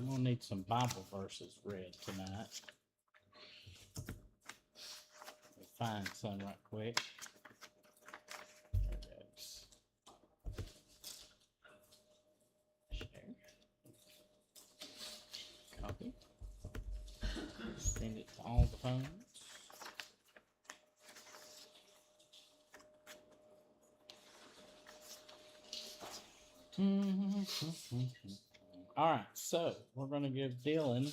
I'm gonna need some Bible verses read tonight. Let me find some right quick. There it is. Share. Copy. Send it to all the phones. All right, so we're gonna give Dylan.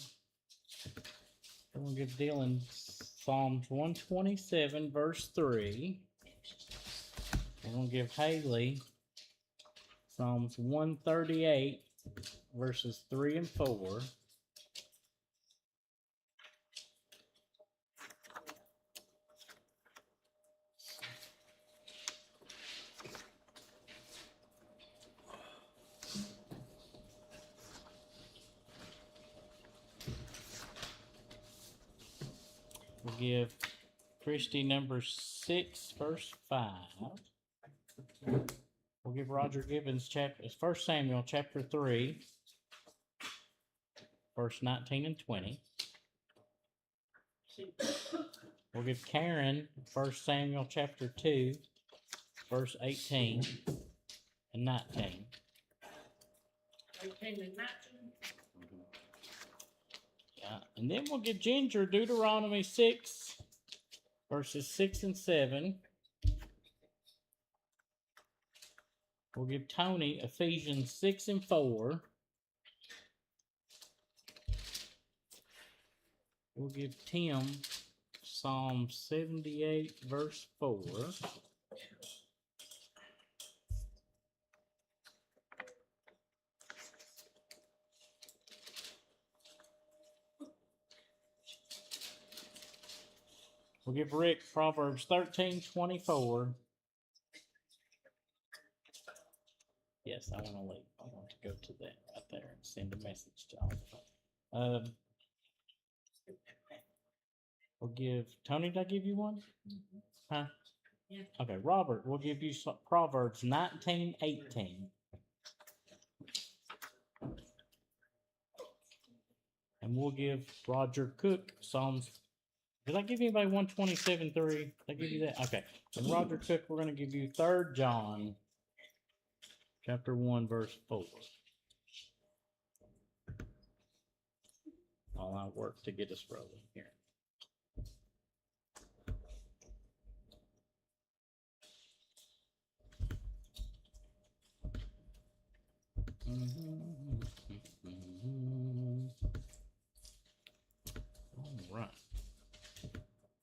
We're gonna give Dylan Psalms 127, verse 3. We're gonna give Haley Psalms 138, verses 3 and 4. We'll give Christy number 6, verse 5. We'll give Roger Gibbons 1 Samuel chapter 3, verse 19 and 20. We'll give Karen 1 Samuel chapter 2, verse 18 and 19. 18 and 19. Yeah, and then we'll give Ginger Deuteronomy 6, verses 6 and 7. We'll give Tony Ephesians 6 and 4. We'll give Tim Psalm 78, verse 4. We'll give Rick Proverbs 13:24. Yes, I want to leave. I want to go to that right there and send a message to all. We'll give Tony. Did I give you one? Huh? Yeah. Okay, Robert. We'll give you Proverbs 19:18. And we'll give Roger Cook Psalms. Did I give anybody 127:3? Did I give you that? Okay. And Roger Cook, we're going to give you 3 John chapter 1, verse 4. All our work to get us rolling here. All right.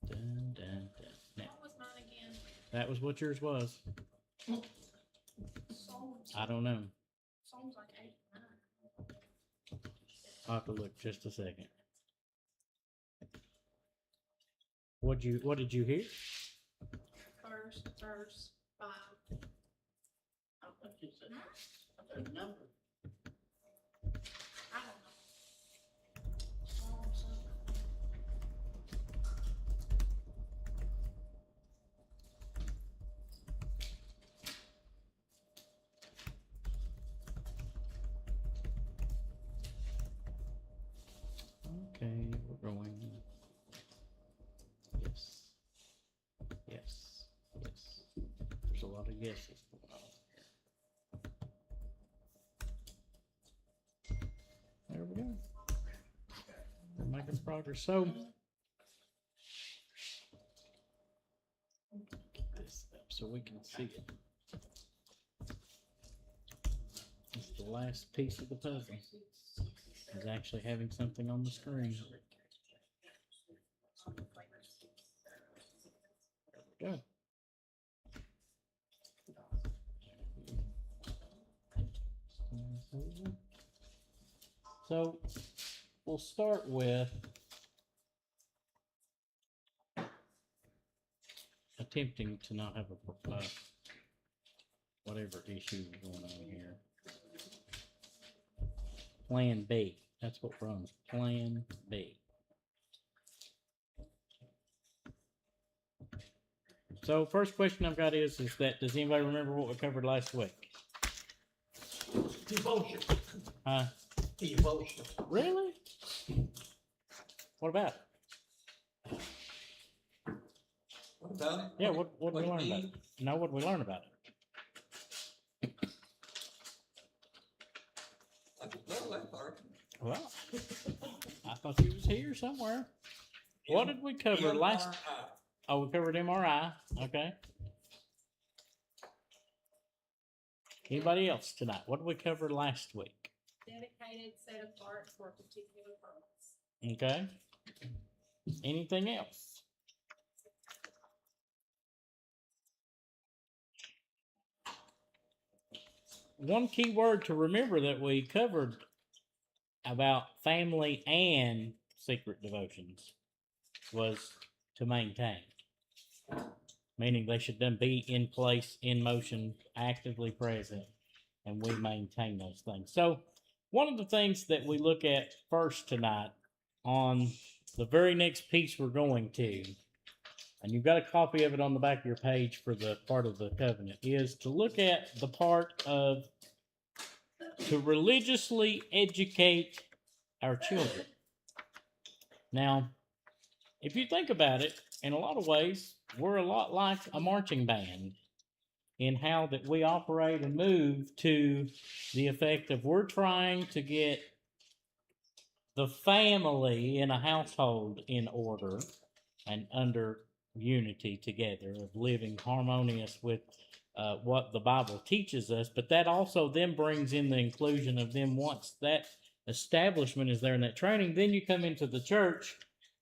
Dun, dun, dun. Now, What was mine again? that was what yours was. Psalms. I don't know. Psalms like 8 and 9. I'll have to look just a second. What did you hear? First verse 5. I think it's a number. I don't know. Psalms. Okay, we're going. Yes. Yes. Yes. There's a lot of yeses going on here. There we go. We're making progress. So, get this up so we can see it. It's the last piece of the puzzle. Is actually having something on the screen. There we go. So we'll start with attempting to not have a whatever issue is going on here. Plan B. That's what we're on. Plan B. So first question I've got is that does anybody remember what we covered last week? Devotion. Be emotional. Really? What about it? What about it? Yeah, what did we you learn about mean? it? No, what did we learn about it? I don't know that part. Well, I thought he was here somewhere. What did we cover last? MRI. Oh, we covered MRI. Okay. Anybody else tonight? What did we cover last week? Dedicated, set apart for a particular purpose. Okay. Anything else? One key word to remember that we covered about family and secret devotions was to maintain. Meaning they should then be in place, in motion, actively present, and we maintain those things. So one of the things that we look at first tonight on the very next piece we're going to, and you've got a copy of it on the back of your page for the part of the covenant, is to look at the part of to religiously educate our children. Now, if you think about it, in a lot of ways, we're a lot like a marching band in how that we operate and move, to the effect of we're trying to get the family in a household in order and under unity together, of living harmonious with what the Bible teaches us. But that also then brings in the inclusion of them, once that establishment is there in that training, then you come into the church,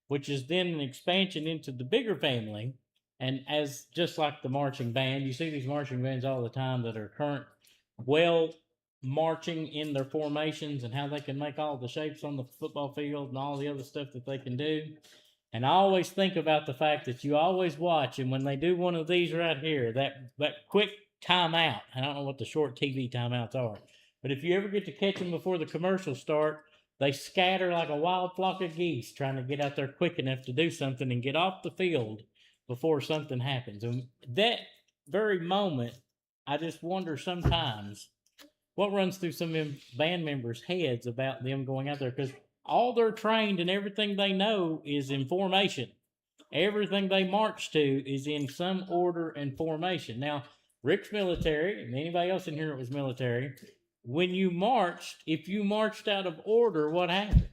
which is then an expansion into the bigger family. And as just like the marching band, you see these marching bands all the time that are current, well, marching in their formations and how they can make all the shapes on the football field and all the other stuff that they can do. And I always think about the fact that you always watch, and when they do one of these right here, that quick timeout, I don't know what the short TV timeouts are, but if you ever get to catch them before the commercials start, they scatter like a wild flock of geese trying to get out there quick enough to do something and get off the field before something happens. And that very moment, I just wonder sometimes what runs through some band members' heads about them going out there, because all they're trained and everything they know is in formation. Everything they march to is in some order and formation. Now, Rick's military, and anybody else in here that was military, when you marched, if you marched out of order, what happened?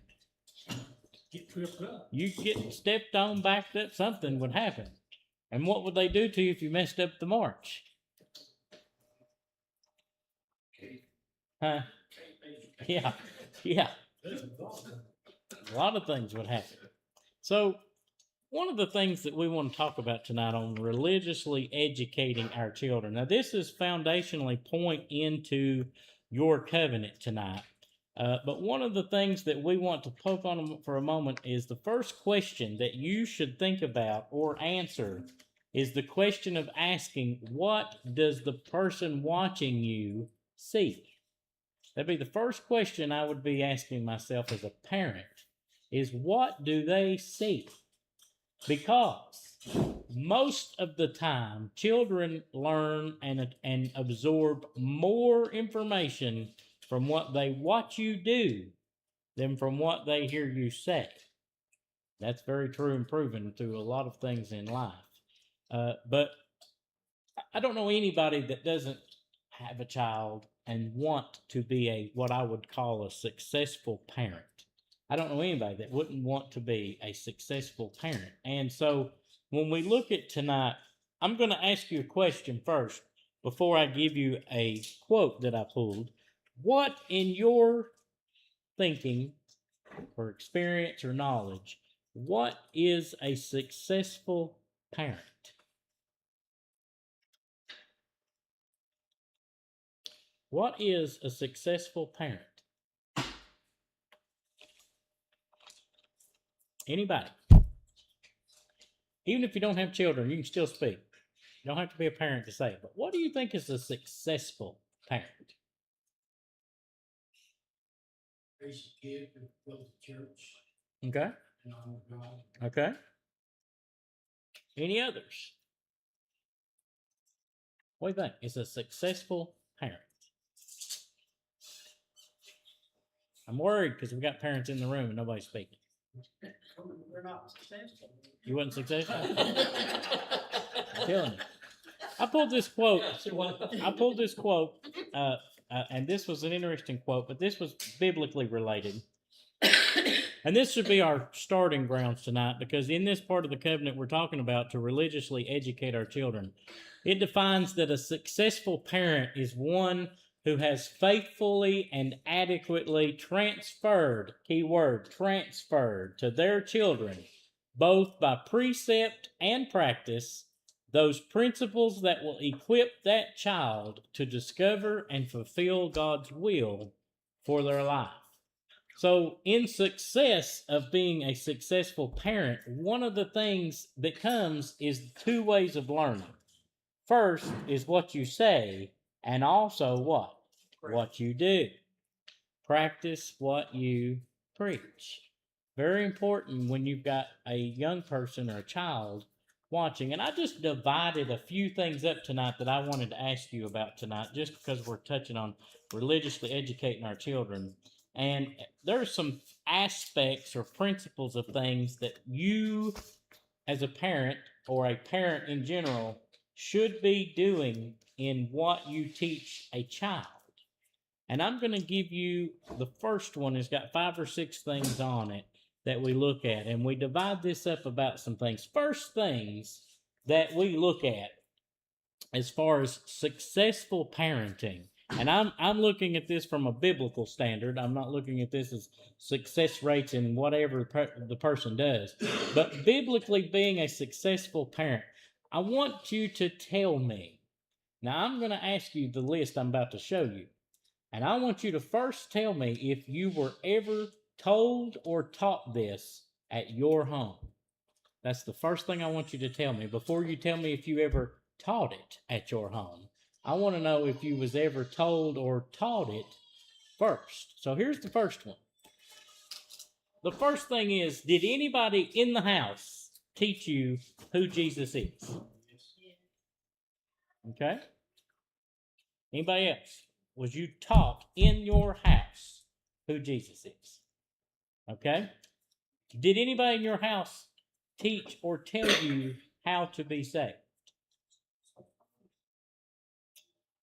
Get tripped up. You get stepped on, backed up, something would happen. And what would they do to you if you messed up the march? Huh? Yeah, yeah. A lot of things would happen. So, one of the things that we want to talk about tonight on religiously educating our children. Now, this is foundationally point into your covenant tonight. But one of the things that we want to poke on for a moment is the first question that you should think about or answer is the question of asking, what does the person watching you see? That'd be the first question I would be asking myself as a parent, is what do they see? Because most of the time, children learn and absorb more information from what they watch you do than from what they hear you say. That's very true and proven through a lot of things in life. But I don't know anybody that doesn't have a child and want to be what I would call a successful parent. I don't know anybody that wouldn't want to be a successful parent. And so when we look at tonight, I'm going to ask you a question first before I give you a quote that I pulled. What in your thinking or experience or knowledge, what is a successful parent? What is a successful parent? Anybody? Even if you don't have children, you can still speak. You don't have to be a parent to say it. But what do you think is a successful parent? Raise a kid and go to church Okay. and honor God. Okay. Any others? What do you think is a successful parent? I'm worried because we got parents in the room and nobody's speaking. We're not successful. You wasn't successful? I'm telling you. I pulled this quote. And this was an interesting quote, but this was biblically related. And this should be our starting grounds tonight, because in this part of the covenant we're talking about to religiously educate our children, it defines that a successful parent is one who has faithfully and adequately transferred, keyword, transferred to their children, both by precept and practice, those principles that will equip that child to discover and fulfill God's will for their life. So, in success of being a successful parent, one of the things that comes is 2 ways of learning. First is what you say, and also what? What you do. Practice what you preach. Very important when you've got a young person or a child watching. And I just divided a few things up tonight that I wanted to ask you about tonight, just because we're touching on religiously educating our children. And there's some aspects or principles of things that you, as a parent or a parent in general, should be doing in what you teach a child. And I'm going to give you the first one. It's got 5 or 6 things on it that we look at. And we divide this up about some things. First things that we look at as far as successful parenting. And I'm looking at this from a biblical standard. I'm not looking at this as success rates in whatever the person does. But biblically being a successful parent, I want you to tell me. Now, I'm going to ask you the list I'm about to show you. And I want you to first tell me if you were ever told or taught this at your home. That's the first thing I want you to tell me. Before you tell me if you ever taught it at your home, I want to know if you was ever told or taught it first. So here's the first one. The first thing is, did anybody in the house teach you who Jesus is? Okay? Anybody else? Was you taught in your house who Jesus is? Okay? Did anybody in your house teach or tell you how to be saved?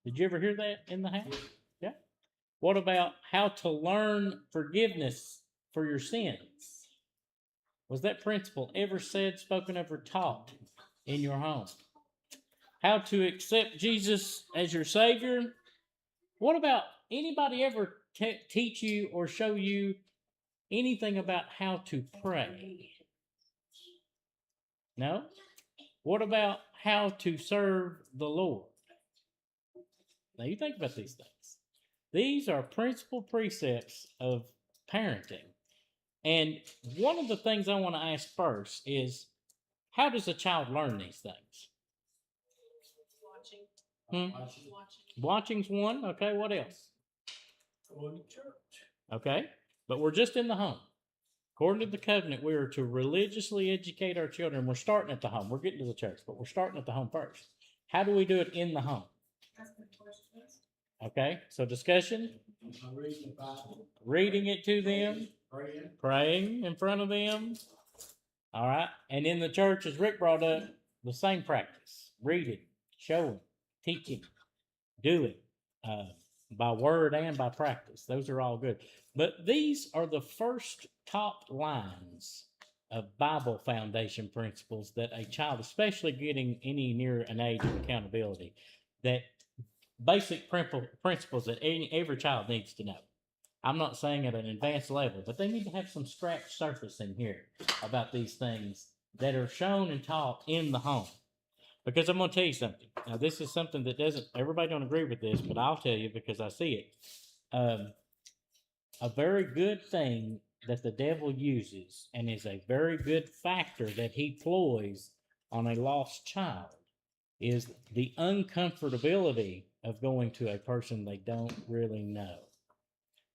Did you ever hear that in the house? Yeah. What about how to learn forgiveness for your sins? Was that principle ever said, spoken of, or taught in your home? How to accept Jesus as your Savior? What about anybody ever teach you or show you anything about how to pray? No? What about how to serve the Lord? Now you think about these things. These are principal precepts of parenting. And one of the things I want to ask first is, how does a child learn these things? Watching. Watching's one. Okay, what else? Going to church. Okay, but we're just in the home. According to the covenant, we are to religiously educate our children. We're starting at the home. We're getting to the church, but we're starting at the home first. How do we do it in the home? Asking questions. Okay, so discussion, Reading the Bible. reading it to them, Praying. praying in front of them. All right, and in the church, as Rick brought up, the same practice: reading, showing, teaching, doing, by word and by practice. Those are all good. But these are the first top lines of Bible foundation principles that a child, especially getting any near an age of accountability, that basic principles that every child needs to know. I'm not saying at an advanced level, but they need to have some scratched surface in here about these things that are shown and taught in the home. Because I'm going to tell you something. Now, this is something that everybody don't agree with this, but I'll tell you because I see it. A very good thing that the devil uses, and is a very good factor that he ploys on a lost child, is the uncomfortability of going to a person they don't really know.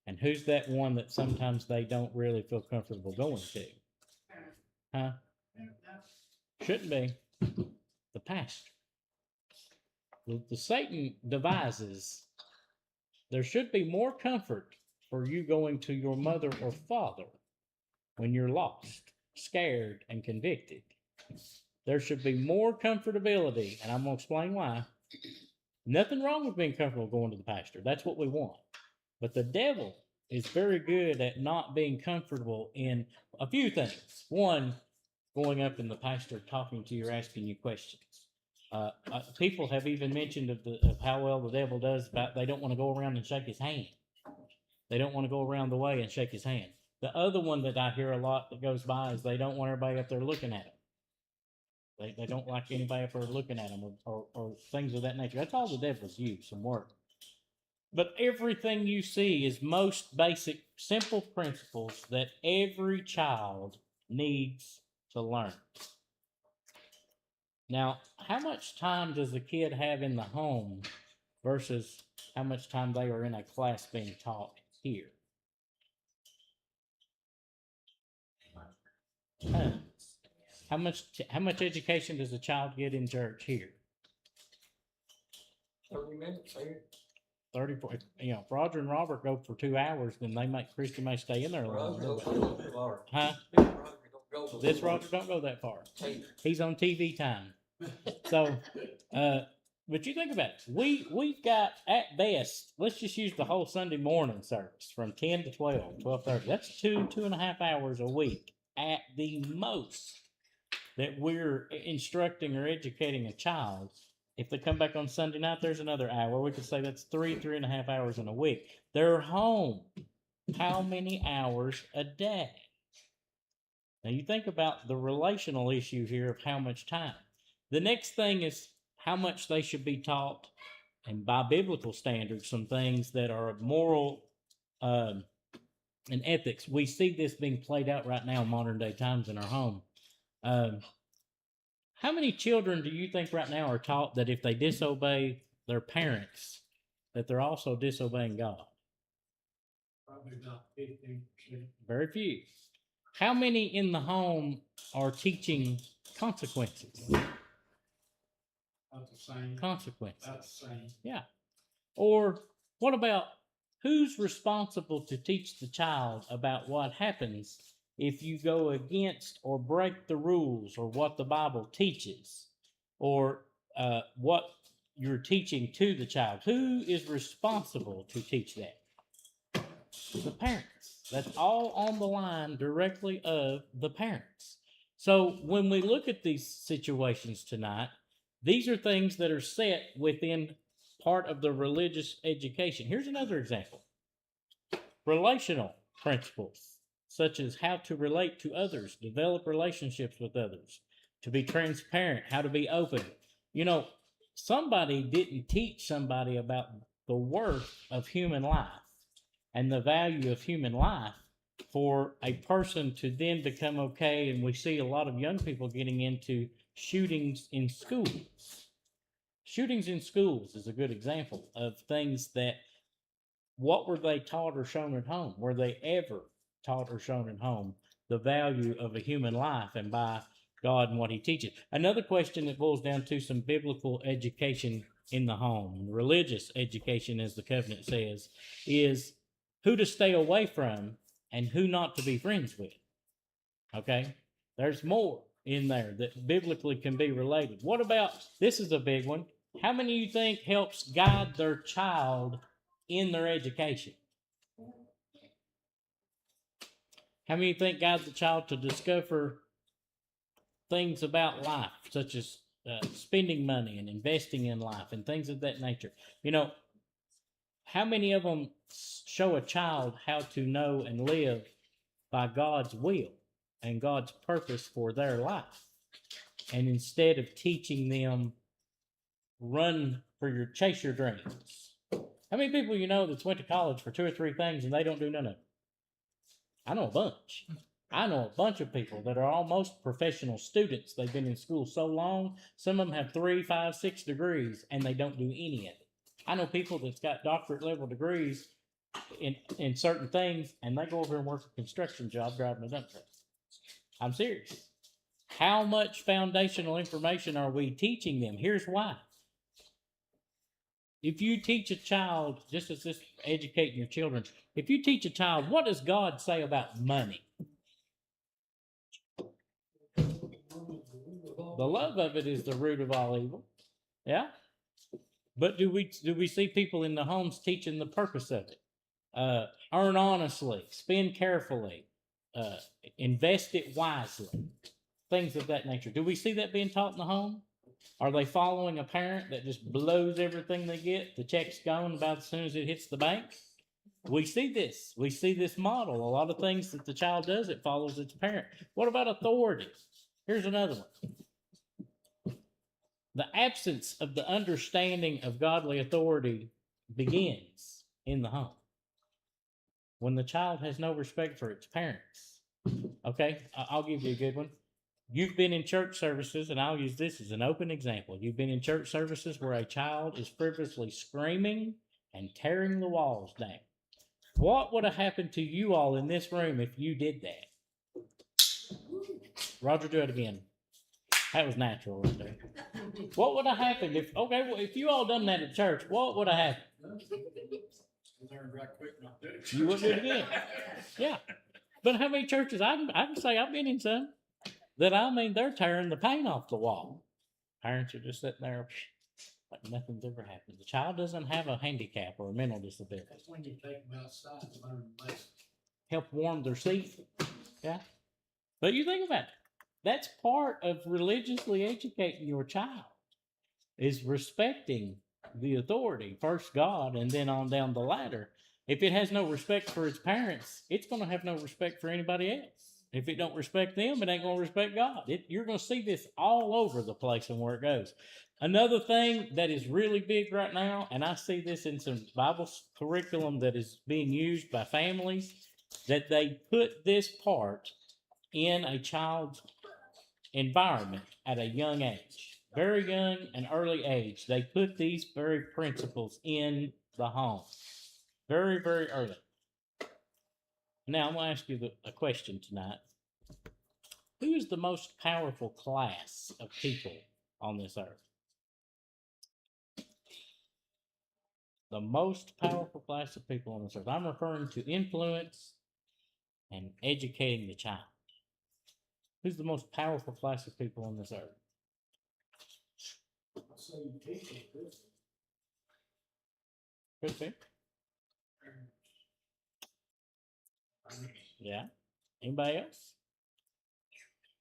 And who's that one that sometimes they don't really feel comfortable going to? Huh? Shouldn't be. The pastor. The Satan devises, there should be more comfort for you going to your mother or father when you're lost, scared, and convicted. There should be more comfortability, and I'm going to explain why. Nothing wrong with being comfortable going to the pastor. That's what we want. But the devil is very good at not being comfortable in a few things. One, going up and the pastor talking to you, asking you questions. People have even mentioned of how well the devil does about they don't want to go around and shake his hand. They don't want to go around the way and shake his hand. The other one that I hear a lot that goes by is they don't want everybody up there looking at them. They don't like anybody up there looking at them or things of that nature. That's all the devil's use, some work. But everything you see is most basic, simple principles that every child needs to learn. Now, how much time does a kid have in the home versus how much time they are in a class being taught here? How much education does a child get in church here? 30 minutes here. 30, if Roger and Robert go for 2 hours, then Christy may stay in there a little bit. Huh? This Roger don't go that far. He's on TV time. So, but you think about it. We've got at best, let's just use the whole Sunday morning service from 10 to 12, 12:30. That's 2.5 hours a week at the most that we're instructing or educating a child. If they come back on Sunday night, there's another hour. We could say that's 3.5 hours in a week. They're home. How many hours a day? Now you think about the relational issue here of how much time. The next thing is how much they should be taught, and by biblical standards, some things that are of moral and ethics. We see this being played out right now in modern day times in our home. How many children do you think right now are taught that if they disobey their parents, that they're also disobeying God? Probably about 15%. Very few. How many in the home are teaching consequences? About the same. Consequences. About the same. Yeah. Or what about who's responsible to teach the child about what happens if you go against or break the rules or what the Bible teaches or what you're teaching to the child? Who is responsible to teach that? The parents. That's all on the line directly of the parents. So when we look at these situations tonight, these are things that are set within part of the religious education. Here's another example. Relational principles, such as how to relate to others, develop relationships with others, to be transparent, how to be open. You know, somebody didn't teach somebody about the worth of human life and the value of human life for a person to then become okay. And we see a lot of young people getting into shootings in schools. Shootings in schools is a good example of things that, what were they taught or shown at home? Were they ever taught or shown at home the value of a human life and by God and what he teaches? Another question that boils down to some biblical education in the home, religious education, as the covenant says, is who to stay away from and who not to be friends with. Okay? There's more in there that biblically can be related. What about, this is a big one, how many of you think helps guide their child in their education? How many of you think guides the child to discover things about life, such as spending money and investing in life and things of that nature? You know, how many of them show a child how to know and live by God's will and God's purpose for their life? And instead of teaching them chase your dreams. How many people you know that's went to college for 2 or 3 things and they don't do none of it? I know a bunch. I know a bunch of people that are almost professional students. They've been in school so long. Some of them have 3, 5, 6 degrees and they don't do any of it. I know people that's got doctorate level degrees in certain things and they go over and work a construction job driving a dump truck. I'm serious. How much foundational information are we teaching them? Here's why. if you teach a child, just as this educating your children, if you teach a child, what does God say about money? The love of it is the root of all evil. Yeah. But do we see people in the homes teaching the purpose of it? Earn honestly, spend carefully, uh, invest it wisely, things of that nature. Do we see that being taught in the home? Are they following a parent that just blows everything they get? The check's gone about as soon as it hits the bank. We see this. We see this model. A lot of things that the child does, it follows its parent. What about authority? Here's another one. The absence of the understanding of godly authority begins in the home when the child has no respect for its parents. Okay, I'll give you a good one. You've been in church services, and I'll use this as an open example. You've been in church services where a child is frivolously screaming and tearing the walls down. What would have happened to you all in this room if you did that? Roger, do it again. That was natural right there. What would have happened if you all done that at church, what would have happened? Learned right quick not to do it. You wouldn't do it again. Yeah. But how many churches, I can say I've been in some, that they're tearing the paint off the wall. Parents are just sitting there like nothing's ever happened. The child doesn't have a handicap or a mental disability. That's when you take them outside to learn lessons. Help warm their seat. Yeah. But you think about it. That's part of religiously educating your child, is respecting the authority, first God, and then on down the ladder. If it has no respect for its parents, it's going to have no respect for anybody else. If it don't respect them, it ain't going to respect God. You're going to see this all over the place and where it goes. Another thing that is really big right now, and I see this in some Bible curriculum that is being used by families, that they put this part in a child's environment at a young age. Very young and early age. They put these very principles in the home. Very, very early. Now, I'm going to ask you a question tonight. Who is the most powerful class of people on this earth? The most powerful class of people on this earth. I'm referring to influence and educating the child. Who's the most powerful class of people on this earth? I say you teach them this. Could be. Yeah. Anybody else?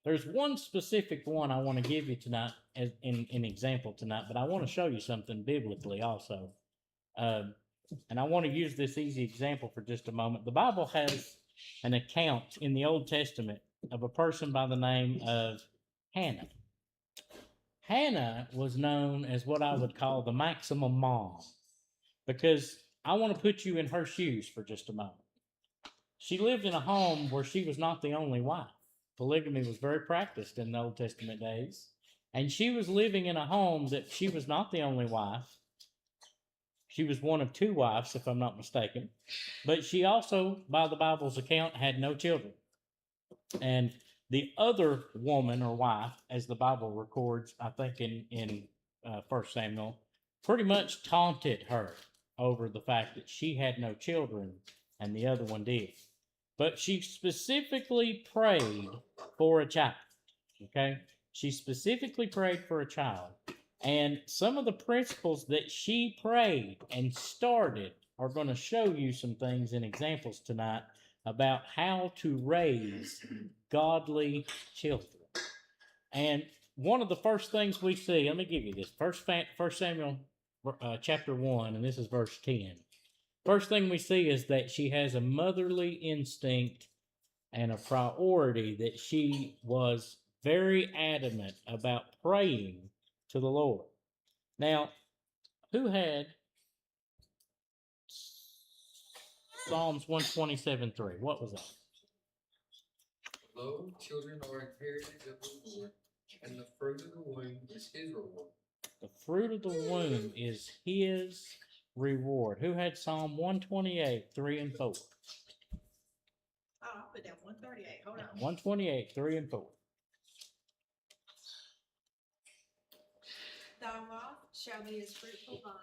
There's one specific one I want to give you tonight as an example tonight, but I want to show you something biblically also. And I want to use this easy example for just a moment. The Bible has an account in the Old Testament of a person by the name of Hannah. Hannah was known as what I would call the maximum mom, because I want to put you in her shoes for just a moment. She lived in a home where she was not the only wife. Polygamy was very practiced in the Old Testament days. And she was living in a home that she was not the only wife. She was one of two wives, if I'm not mistaken. But she also, by the Bible's account, had no children. And the other woman or wife, as the Bible records, I think in 1 Samuel, pretty much taunted her over the fact that she had no children and the other one did. But she specifically prayed for a child. Okay? She specifically prayed for a child. And some of the principles that she prayed and started are going to show you some things and examples tonight about how to raise godly children. And one of the first things we see, let me give you this. 1 Samuel chapter 1, and this is verse 10. First thing we see is that she has a motherly instinct and a priority that she was very adamant about praying to the Lord. Now, who had Psalms 127:3? What was that? Lo, children are a heritage of the Lord, and the fruit of the womb is his reward. The fruit of the womb is his reward. Who had Psalm 128:3 and 4? Oh, I'll put down 138. Hold on. 128:3 and 4. Thy mouth shall be as fruitful vine,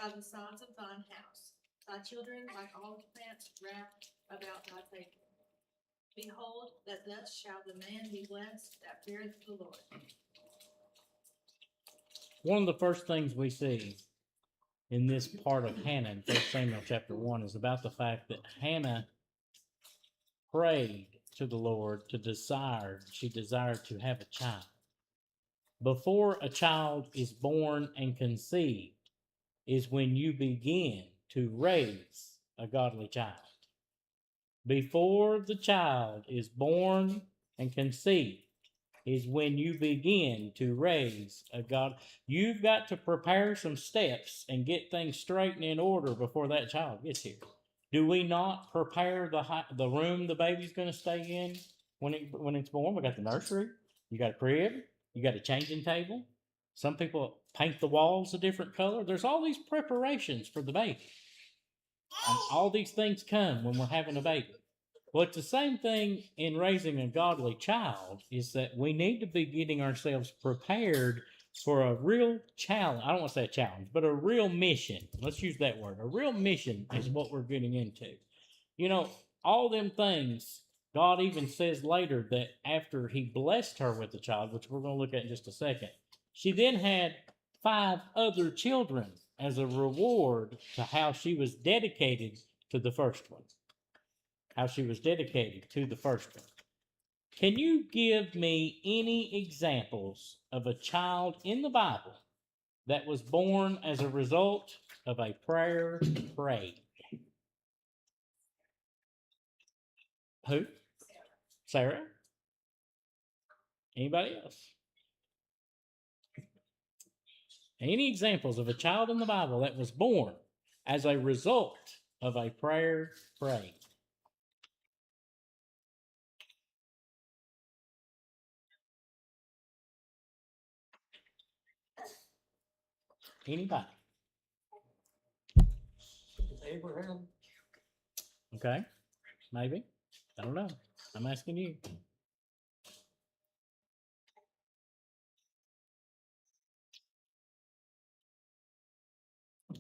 by the sides of thine house. Thy children, like olive plants, wrapped about thy table. Behold, that thus shall the man be blessed that feareth the Lord. One of the first things we see in this part of Hannah in 1 Samuel chapter 1 is about the fact that Hannah prayed to the Lord she desired to have a child. Before a child is born and conceived is when you begin to raise a godly child. Before the child is born and conceived is when you begin to raise a God. You've got to prepare some steps and get things straight and in order before that child gets here. Do we not prepare the room the baby's going to stay in when it's born? We got the nursery, you got a crib, you got a changing table. Some people paint the walls a different color. There's all these preparations for the baby. And all these things come when we're having a baby. Well, it's the same thing in raising a godly child, is that we need to be getting ourselves prepared for a real challenge. I don't want to say a challenge, but a real mission. Let's use that word. A real mission is what we're getting into. You know, all them things, God even says later that after he blessed her with the child, which we're going to look at in just a second, she then had 5 other children as a reward to how she was dedicated to the first one. How she was dedicated to the first one. Can you give me any examples of a child in the Bible that was born as a result of a prayer prayed? Who? Sarah? Anybody else? Any examples of a child in the Bible that was born as a result of a prayer prayed? Anybody? Abraham. Okay, maybe. I don't know. I'm asking you.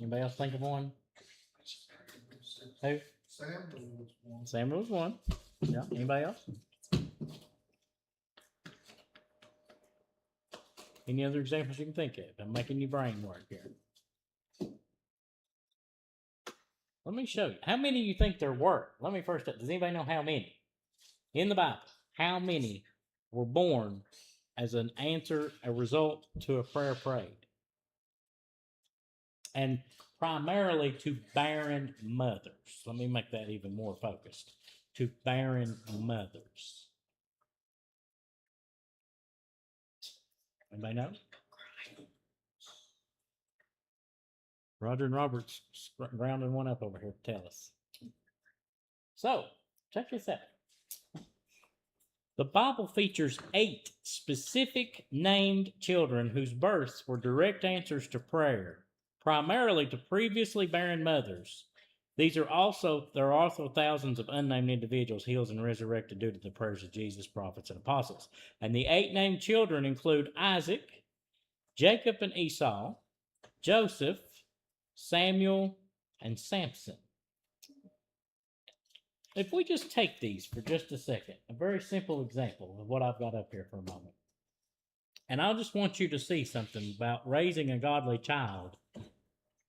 Anybody else think of one? Who? Samuel was one. Samuel was one. Yeah. Anybody else? Any other examples you can think of? I'm making your brain work here. Let me show you. How many do you think there were? Let me first, does anybody know how many? In the Bible, how many were born as an answer, a result to a prayer prayed? And primarily to barren mothers. Let me make that even more focused. To barren mothers. Anybody know? Roger and Robert's rounding one up over here to tell us. So, check this out. The Bible features 8 specific named children whose births were direct answers to prayer, primarily to previously barren mothers. There are also thousands of unnamed individuals healed and resurrected due to the prayers of Jesus, prophets, and apostles. And the 8 named children include Isaac, Jacob and Esau, Joseph, Samuel, and Samson. If we just take these for just a second, a very simple example of what I've got up here for a moment. And I just want you to see something about raising a godly child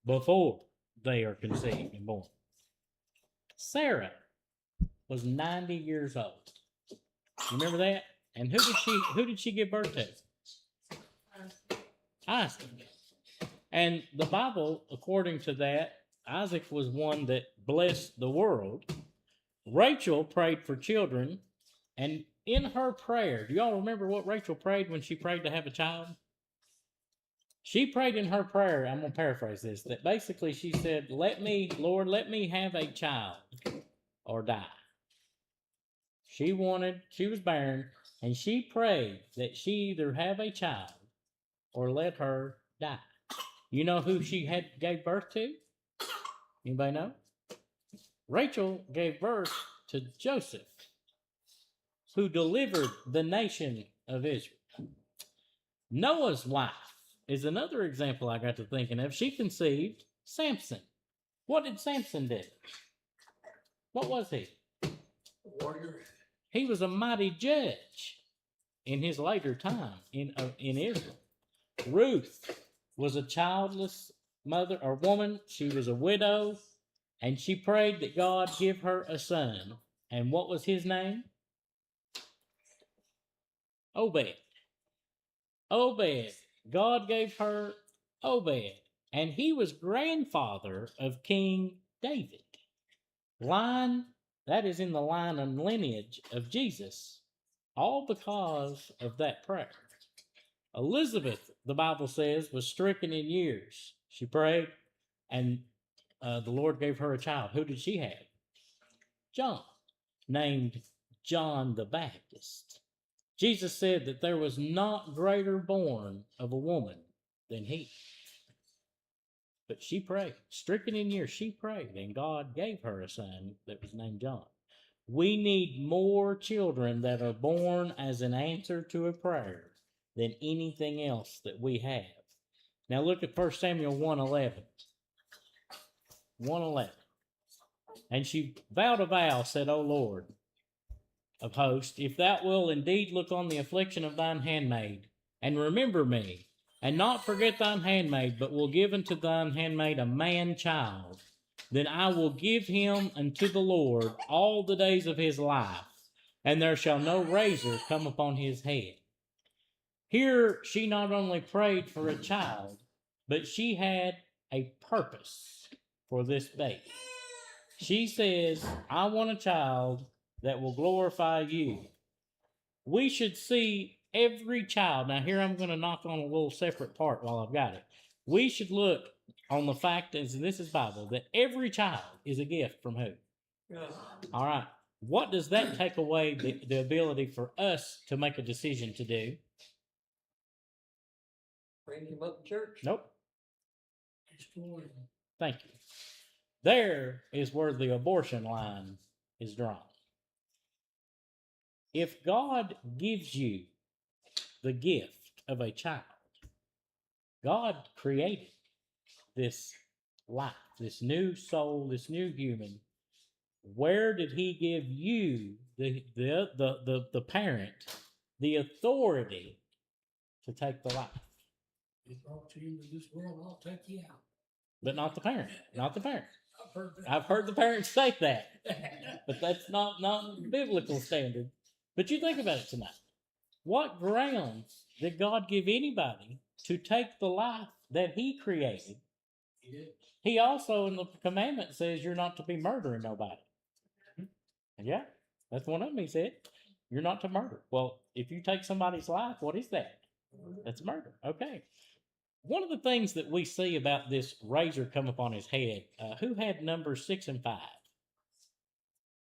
before they are conceived and born. Sarah was 90 years old. You remember that? And who did she give birth to? Isaac. And the Bible, according to that, Isaac was one that blessed the world. Rachel prayed for children, and in her prayer, do y'all remember what Rachel prayed when she prayed to have a child? She prayed in her prayer, I'm going to paraphrase this, that basically she said, Lord, let me have a child or die. She was barren, and she prayed that she either have a child or let her die. You know who she gave birth to? Anybody know? Rachel gave birth to Joseph, who delivered the nation of Israel. Noah's wife is another example I got to thinking of. She conceived Samson. What did Samson do? What was he? Warrior. He was a mighty judge in his later time in Israel. Ruth was a childless mother or woman. She was a widow, and she prayed that God give her a son. And what was his name? Obed. Obed. God gave her Obed, and he was grandfather of King David. That is in the line and lineage of Jesus, all because of that prayer. Elizabeth, the Bible says, was stricken in years. She prayed, and the Lord gave her a child. Who did she have? John, named John the Baptist. Jesus said that there was not greater born of a woman than he. But she prayed, stricken in years, she prayed, and God gave her a son that was named John. We need more children that are born as an answer to a prayer than anything else that we have. Now look at 1 Samuel 1:11. 1:11. And she vowed a vow, said, O Lord of hosts, if thou wilt indeed look on the affliction of thine handmaid, and remember me, and not forget thine handmaid, but will give unto thine handmaid a man child, then I will give him unto the Lord all the days of his life, and there shall no razor come upon his head. Here she not only prayed for a child, but she had a purpose for this baby. She says, I want a child that will glorify you. We should see every child. Now here I'm going to knock on a little separate part while I've got it. We should look on the fact, and this is Bible, that every child is a gift from who? God. All right. What does that take away the ability for us to make a decision to do? Bring him up to church. Nope. Destroy them. Thank you. There is where the abortion line is drawn. If God gives you the gift of a child, God created this life, this new soul, this new human. Where did he give you, the parent, the authority to take the life? He brought you into this world, I'll take you out. But not the parent, not the parent. I've heard that. I've heard the parents say that, but that's not biblical standard. But you think about it tonight. What grounds did God give anybody to take the life that he created? He did. He also in the commandment says you're not to be murdering nobody. Yeah, that's one of them. He said, you're not to murder. Well, if you take somebody's life, what is that? That's murder. Okay. One of the things that we see about this razor come upon his head, who had numbers 6 and 5?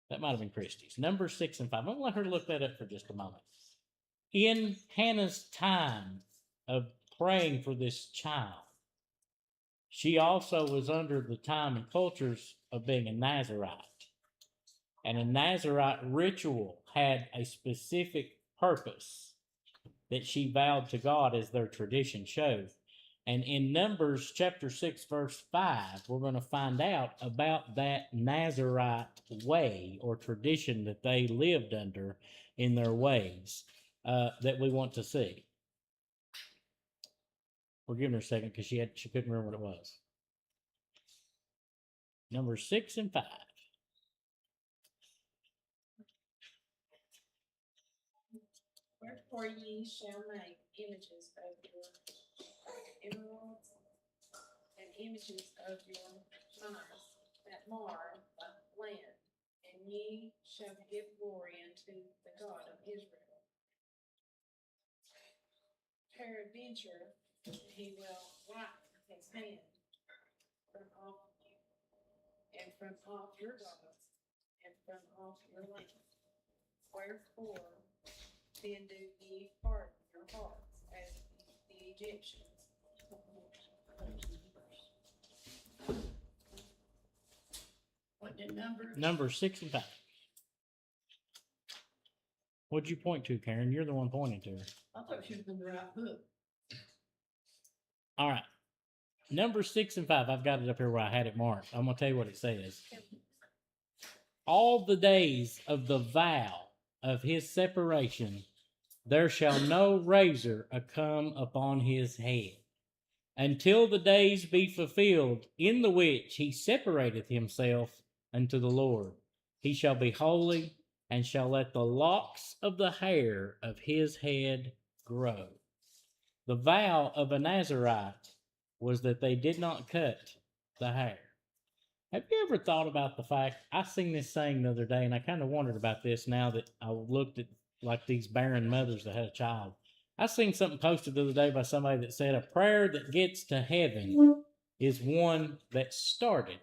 That might have been Christie's. Numbers 6 and 5. I'm going to let her look that up for just a moment. In Hannah's time of praying for this child, she also was under the time and cultures of being a Nazarite. And a Nazarite ritual had a specific purpose that she vowed to God, as their tradition shows. And in Numbers chapter 6, verse 5, we're going to find out about that Nazarite way or tradition that they lived under in their ways that we want to see. We're giving her a second because she couldn't remember what it was. Numbers 6 and 5. Wherefore ye shall make images of your emeralds and images of your knives that mar the land, and ye shall give glory unto the God of Israel. Peradventure he will lighten his hand from off you, and from off your gods, and from off your land. Wherefore then do ye harden your hearts as the Egyptians. What did numbers? Numbers 6 and 5. What'd you point to, Karen? You're the one pointing to her. I thought she was in the right book. All right. number 6 and 5, I've got it up here where I had it marked. I'm going to tell you what it says. All the days of the vow of his separation, there shall no razor come upon his head, until the days be fulfilled, in the which he separateth himself unto the Lord. He shall be holy, and shall let the locks of the hair of his head grow. The vow of a Nazarite was that they did not cut the hair. Have you ever thought about the fact, I seen this saying the other day, and I kind of wondered about this now that I looked at like these barren mothers that had a child. I seen something posted the other day by somebody that said a prayer that gets to heaven is one that started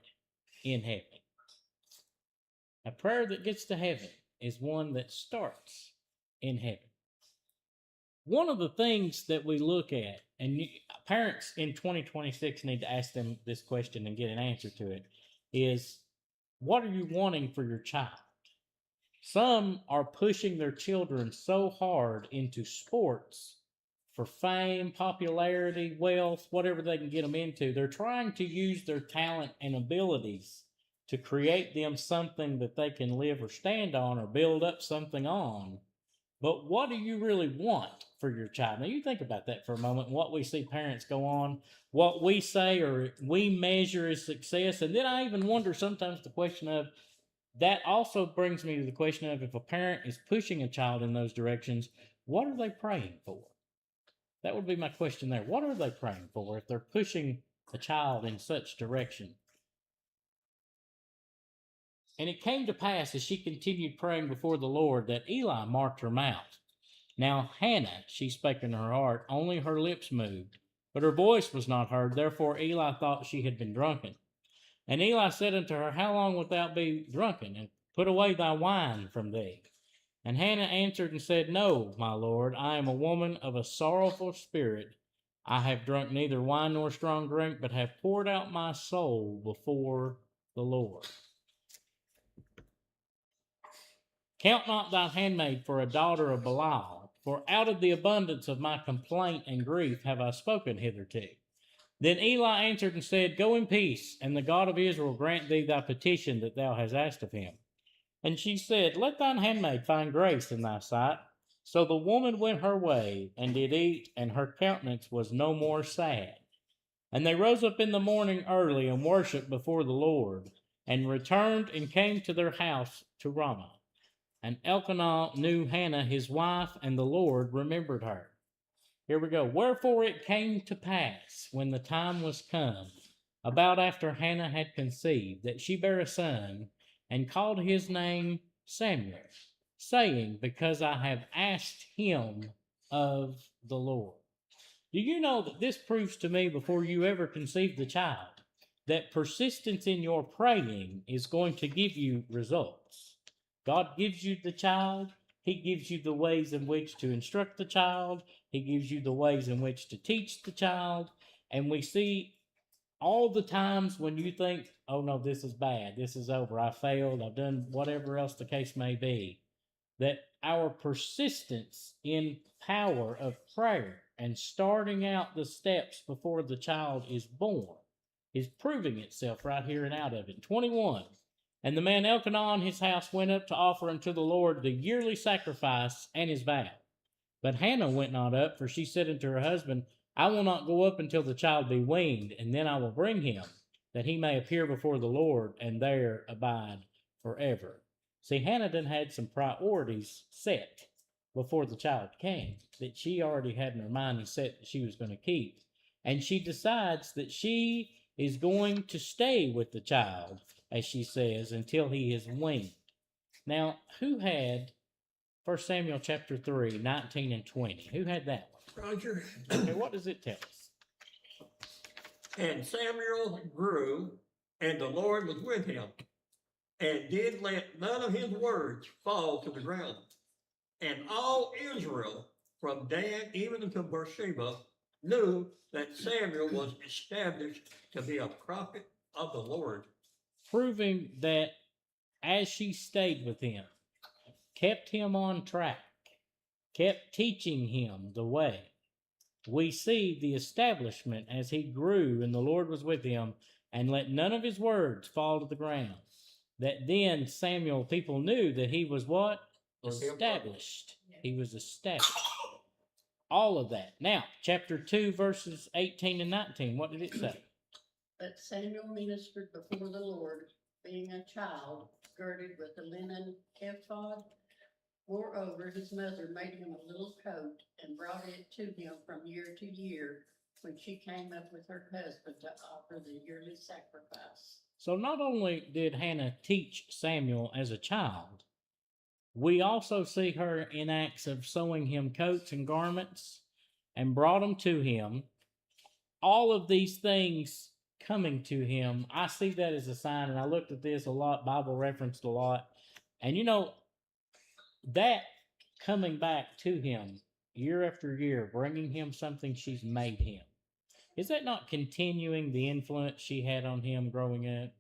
in heaven. A prayer that gets to heaven is one that starts in heaven. One of the things that we look at, and parents in 2026 need to ask them this question and get an answer to it, is what are you wanting for your child? Some are pushing their children so hard into sports for fame, popularity, wealth, whatever they can get them into. They're trying to use their talent and abilities to create them something that they can live or stand on or build up something on. But what do you really want for your child? Now, you think about that for a moment. What we see parents go on, what we say or we measure as success. And then I even wonder sometimes the question of, that also brings me to the question of, if a parent is pushing a child in those directions, what are they praying for? That would be my question there. What are they praying for if they're pushing a child in such direction? And it came to pass, as she continued praying before the Lord, that Eli marked her mouth. Now Hannah, she spake in her heart, only her lips moved, but her voice was not heard. Therefore Eli thought she had been drunken. And Eli said unto her, How long wilt thou be drunken? And put away thy wine from thee. And Hannah answered and said, No, my lord, I am a woman of a sorrowful spirit. I have drunk neither wine nor strong drink, but have poured out my soul before the Lord. Count not thy handmaid for a daughter of Belial, for out of the abundance of my complaint and grief have I spoken hitherto. Then Eli answered and said, Go in peace, and the God of Israel grant thee thy petition that thou hast asked of him. And she said, Let thine handmaid find grace in thy sight. So the woman went her way, and did eat, and her countenance was no more sad. And they rose up in the morning early, and worshipped before the Lord, and returned and came to their house to Ramah. And Elkanah knew Hannah his wife, and the Lord remembered her. Here we go. Wherefore it came to pass, when the time was come, about after Hannah had conceived, that she bare a son, and called his name Samuel, saying, Because I have asked him of the Lord. Do you know that this proves to me, before you ever conceive the child, that persistence in your praying is going to give you results? God gives you the child. He gives you the ways in which to instruct the child. He gives you the ways in which to teach the child. And we see all the times when you think, oh no, this is bad, this is over, I failed, I've done whatever else the case may be, that our persistence in power of prayer and starting out the steps before the child is born is proving itself right here and out of it. 21. And the man Elkanah and his house went up to offer unto the Lord the yearly sacrifice and his vow. But Hannah went not up, for she said unto her husband, I will not go up until the child be weaned, and then I will bring him, that he may appear before the Lord, and there abide forever. See, Hannah done had some priorities set before the child came, that she already had in her mind and set that she was going to keep. And she decides that she is going to stay with the child, as she says, until he is weaned. Now, who had 1 Samuel chapter 3, 19 and 20? Who had that one? Roger. Okay, what does it tell us? And Samuel grew, and the Lord was with him, and did let none of his words fall to the ground. And all Israel, from Dan even unto Beersheba, knew that Samuel was established to be a prophet of the Lord. Proving that as she stayed with him, kept him on track, kept teaching him the way, we see the establishment as he grew and the Lord was with him and let none of his words fall to the ground. That then Samuel, people knew that he was what? Established. He was established. All of that. Now, chapter 2, verses 18 and 19, what did it say? But Samuel ministered before the Lord, being a child, girded with a linen ephod. Moreover, his mother made him a little coat and brought it to him from year to year when she came up with her husband to offer the yearly sacrifice. So not only did Hannah teach Samuel as a child, we also see her in acts of sewing him coats and garments and brought them to him. All of these things coming to him, I see that as a sign, and I looked at this a lot, Bible referenced a lot, and you know, that coming back to him year after year, bringing him something she's made him, is that not continuing the influence she had on him growing up?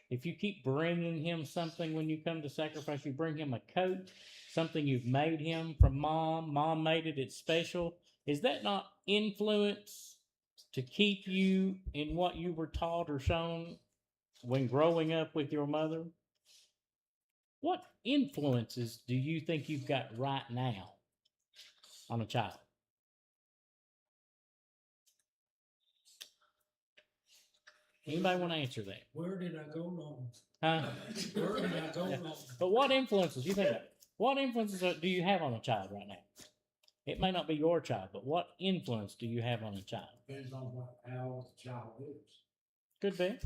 If you keep bringing him something when you come to sacrifice, you bring him a coat, something you've made him from mom made it, it's special. Is that not influence to keep you in what you were taught or shown when growing up with your mother? What influences do you think you've got right now on a child? Anybody want to answer that? Where did I go wrong? Huh? Where did I go Yeah. wrong? But what influences, you think, what influences do you have on a child right now? It may not be your child, but what influence do you have on a child? Depends on how the child is. Could be.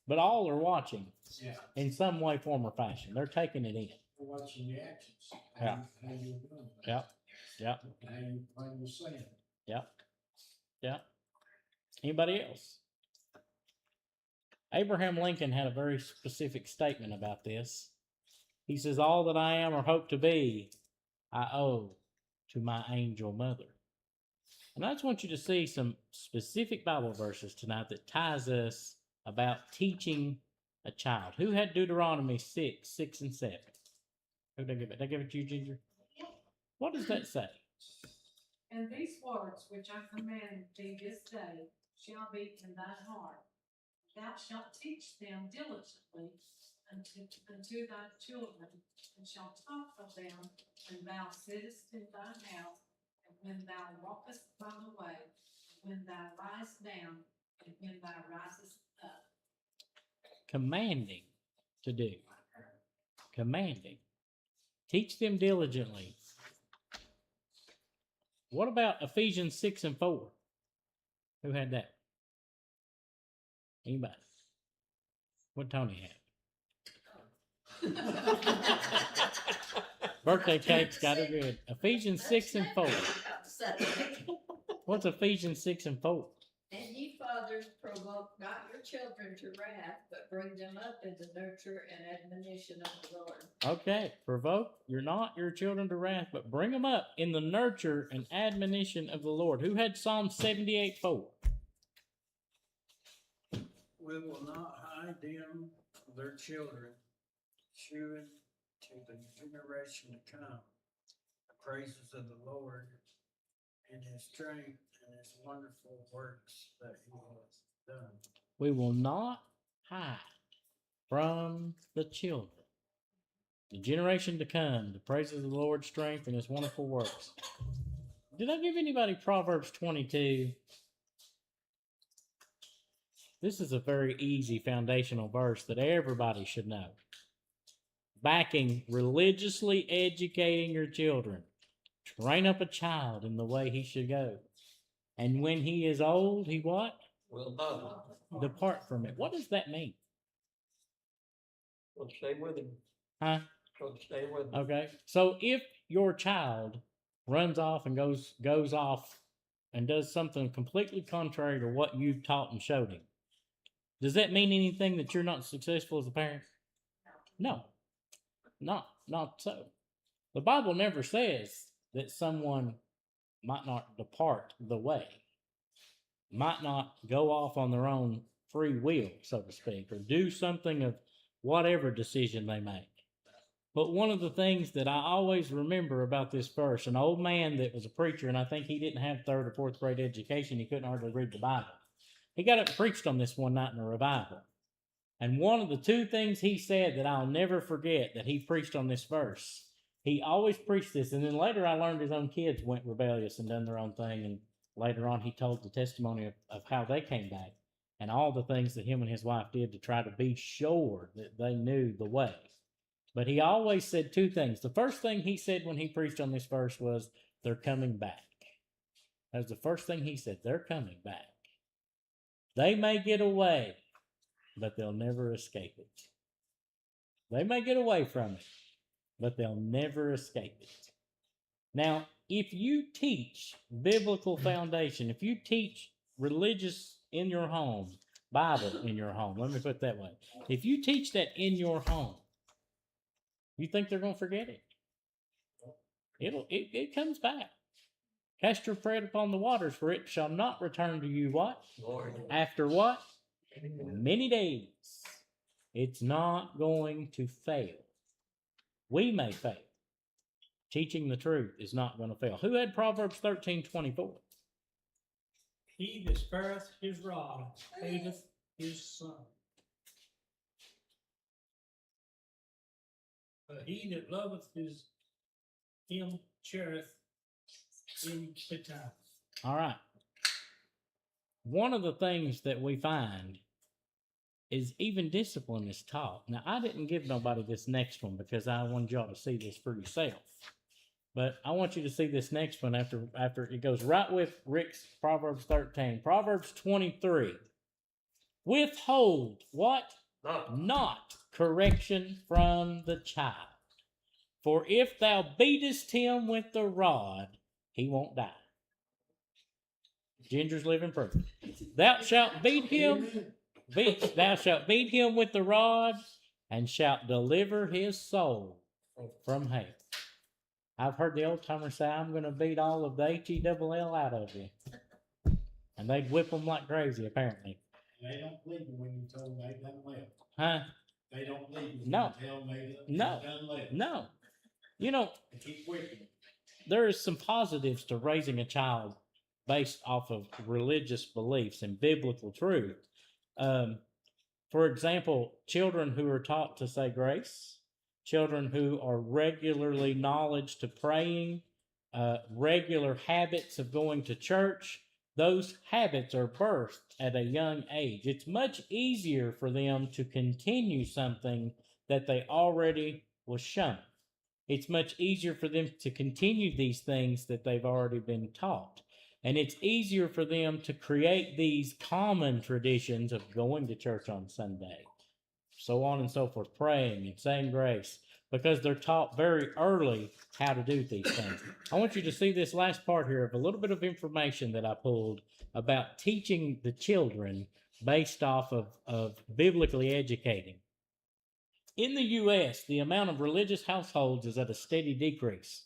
But all are watching Yeah. in some way, form, or fashion. They're taking it in. Watching the actions. Yeah. How you doing. Yep. Yep. How you saying. Yep. Yep. Anybody else? Abraham Lincoln had a very specific statement about this. He says, all that I am or hope to be, I owe to my angel mother. And I just want you to see some specific Bible verses tonight that ties us about teaching a child. Who had Deuteronomy 6, 6 and 7? Who did I give it? Did I give it to you, Ginger? What does that say? And these words which I command thee this day shall be in thine heart. Thou shalt teach them diligently unto thy children, and shalt talk of them when thou sittest in thine house, and when thou walkest by the way, and when thou liest down, and when thou risest up. Commanding to do. Commanding. Teach them diligently. What about Ephesians 6 and 4? Who had that? Anybody? What Tony had? Birthday cake's got it good. Ephesians 6 and 4. What's Ephesians 6 and 4? And ye fathers, provoke not your children to wrath, but bring them up in the nurture and admonition of the Lord. Okay, provoke not your children to wrath, but bring them up in the nurture and admonition of the Lord. Who had Psalm 78, 4? We will not hide them from their children, shewing to the generation to come the praises of the Lord and his strength and his wonderful works that he has done. We will not hide from the children, the generation to come, the praises of the Lord's strength and his wonderful works. Did I give anybody Proverbs 22? This is a very easy foundational verse that everybody should know. Backing religiously educating your children. Train up a child in the way he should go. And when he is old, he what? Will not. Depart from it. What does that mean? Well, stay with him. Huh? Go stay with him. Okay. So if your child runs off and goes off and does something completely contrary to what you taught and showed him, does that mean anything that you're not successful as a parent? No. Not so. The Bible never says that someone might not depart the way, might not go off on their own free will, so to speak, or do something of whatever decision they make. But one of the things that I always remember about this verse, an old man that was a preacher, and I think he didn't have third or fourth grade education, he couldn't hardly read the Bible. He got up and preached on this one night in a revival. And one of the two things he said that I'll never forget that he preached on this verse, he always preached this, and then later I learned his own kids went rebellious and done their own thing, and later on he told the testimony of how they came back and all the things that him and his wife did to try to be sure that they knew the way. But he always said two things. The first thing he said when he preached on this verse was, they're coming back. That was the first thing he said, they're coming back. They may get away, but they'll never escape it. They may get away from it, but they'll never escape it. Now, if you teach biblical foundation, if you teach religious in your home, Bible in your home, let me put it that way. If you teach that in your home, you think they're going to forget it? It comes back. Cast your bread upon the waters, for it shall not return to you what? Lord. After what? Many days. It's not going to fail. We may fail. Teaching the truth is not going to fail. Who had Proverbs 13:24? He that spareth his rod hateth his son. But he that loveth him cherisheth in the time. All right. One of the things that we find is even discipline is taught. Now, I didn't give nobody this next one because I wanted y'all to see this for yourself. But I want you to see this next one after it goes right with Rick's Proverbs 13. Proverbs 23. Withhold what? Not correction from the child. For if thou beatest him with the rod, he won't die. Ginger's living proof. Thou shalt beat him with the rod, and shalt deliver his soul from hell. I've heard the old timers say, I'm going to beat all of the H-E-double-L out of you. And they'd whip them like crazy, apparently. They don't believe you when you tell them they done left. Huh? They don't believe you when No. you tell them they No. done left. No. You know, They keep whipping. there is some positives to raising a child based off of religious beliefs and biblical truth. For example, children who are taught to say grace, children who are regularly knowledge to praying, regular habits of going to church, those habits are birthed at a young age. It's much easier for them to continue something that they already was shown. It's much easier for them to continue these things that they've already been taught. And it's easier for them to create these common traditions of going to church on Sunday, so on and so forth, praying and saying grace, because they're taught very early how to do these things. I want you to see this last part here of a little bit of information that I pulled about teaching the children based off of biblically educating. In the U.S., the amount of religious households is at a steady decrease.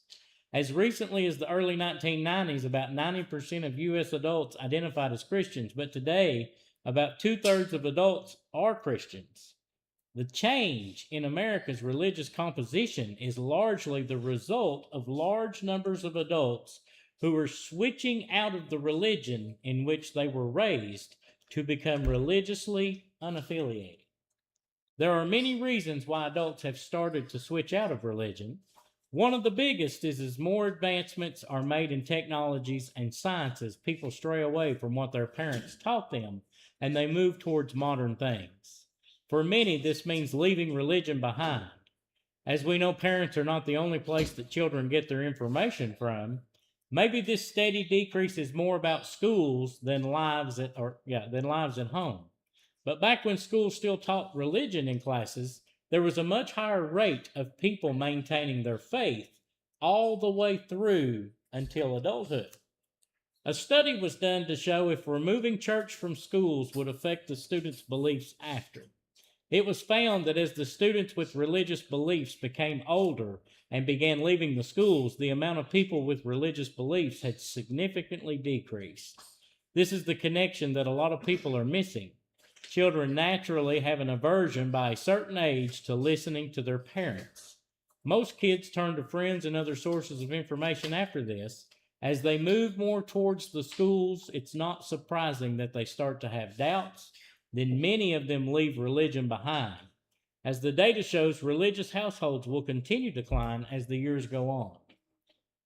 As recently as the early 1990s, about 90% of U.S. adults identified as Christians, but today, about 2/3 of adults are Christians. The change in America's religious composition is largely the result of large numbers of adults who are switching out of the religion in which they were raised to become religiously unaffiliated. There are many reasons why adults have started to switch out of religion. One of the biggest is as more advancements are made in technologies and sciences, people stray away from what their parents taught them, and they move towards modern things. For many, this means leaving religion behind. As we know, parents are not the only place that children get their information from. Maybe this steady decrease is more about schools than lives at home. But back when schools still taught religion in classes, there was a much higher rate of people maintaining their faith all the way through until adulthood. A study was done to show if removing church from schools would affect the students' beliefs after. It was found that as the students with religious beliefs became older and began leaving the schools, the amount of people with religious beliefs had significantly decreased. This is the connection that a lot of people are missing. Children naturally have an aversion by a certain age to listening to their parents. Most kids turn to friends and other sources of information after this. As they move more towards the schools, it's not surprising that they start to have doubts. Then many of them leave religion behind. As the data shows, religious households will continue to decline as the years go on.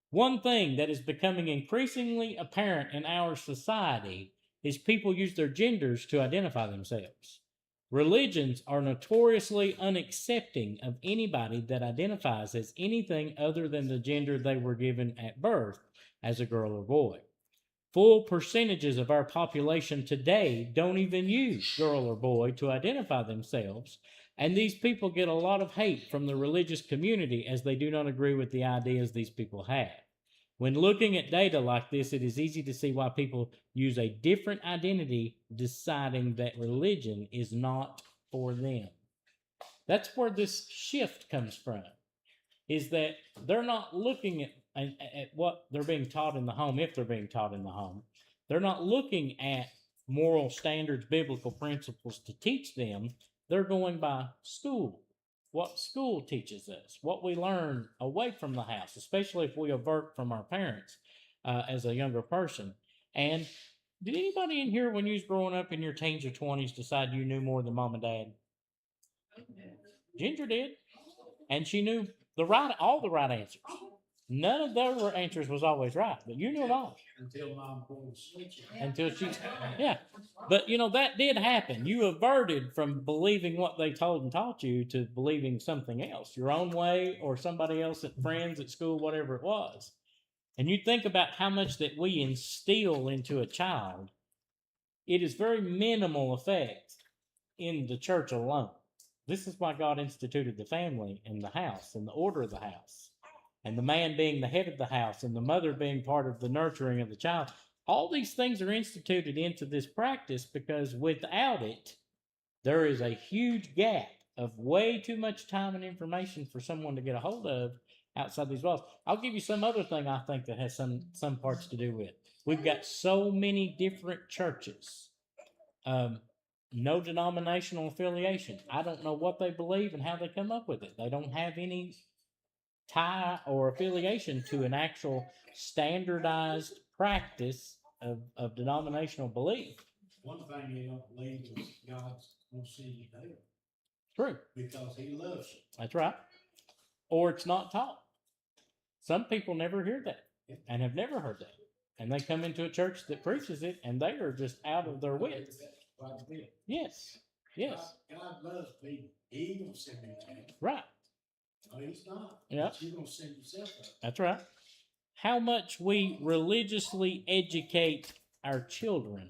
One thing that is becoming increasingly apparent in our society is people use their genders to identify themselves. Religions are notoriously unaccepting of anybody that identifies as anything other than the gender they were given at birth, as a girl or boy. Full percentages of our population today don't even use girl or boy to identify themselves, and these people get a lot of hate from the religious community as they do not agree with the ideas these people have. When looking at data like this, it is easy to see why people use a different identity, deciding that religion is not for them. That's where this shift comes from, is that they're not looking at what they're being taught in the home, if they're being taught in the home. They're not looking at moral standards, biblical principles to teach them. They're going by school. What school teaches us, what we learn away from the house, especially if we avert from our parents as a younger person. And did anybody in here, when you was growing up in your teens or 20s, decide you knew more than mom and dad? Ginger did. And she knew all the right answers. None of their answers was always right, but you knew them all. Until mom pulled the switch. Until she, yeah. But that did happen. You averted from believing what they told and taught you to believing something else, your own way or somebody else at friends at school, whatever it was. And you think about how much that we instill into a child, it is very minimal effect in the church alone. This is why God instituted the family and the house and the order of the house, and the man being the head of the house and the mother being part of the nurturing of the child. All these things are instituted into this practice because without it, there is a huge gap of way too much time and information for someone to get a hold of outside these walls. I'll give you some other thing I think that has some parts to do with. We've got so many different churches. No denominational affiliation. I don't know what they believe and how they come up with it. They don't have any tie or affiliation to an actual standardized practice of denominational belief. One thing they don't believe is God's gonna send you to hell True. because he loves you. That's right. Or it's not taught. Some people never hear that and have never heard that. And they come into a church that preaches it and they are just out of their wits. Quite a bit. Yes. Yes. God loves people. He ain't gonna send me to hell. Right. No, he's not. Yeah. But you're gonna send yourself up. That's right. How much we religiously educate our children.